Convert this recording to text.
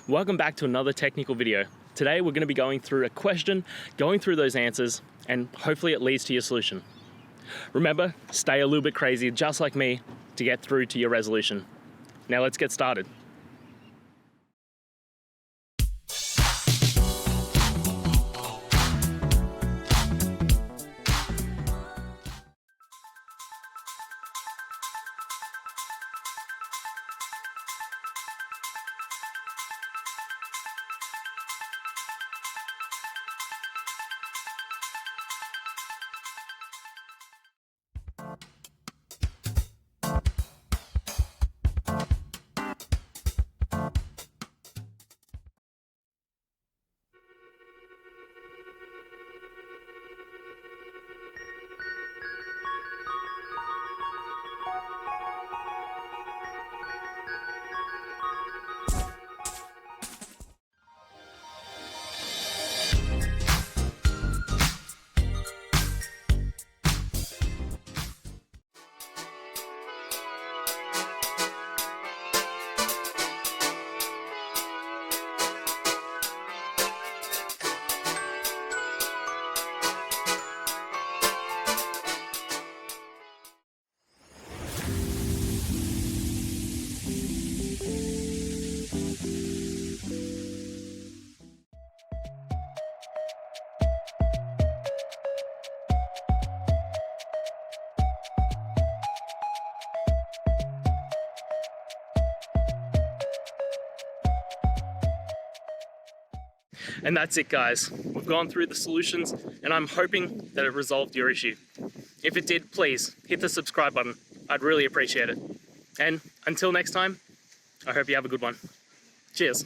Welcome back to another technical video. Today we're going to be going through a question, going through those answers, and hopefully it leads to your solution. Remember, stay a little bit crazy, just like me, to get through to your resolution. Now let's get started. And that's it, guys. We've gone through the solutions and I'm hoping that it resolved your issue. If it did, please hit the subscribe button. I'd really appreciate it. And until next time, I hope you have a good one. Cheers.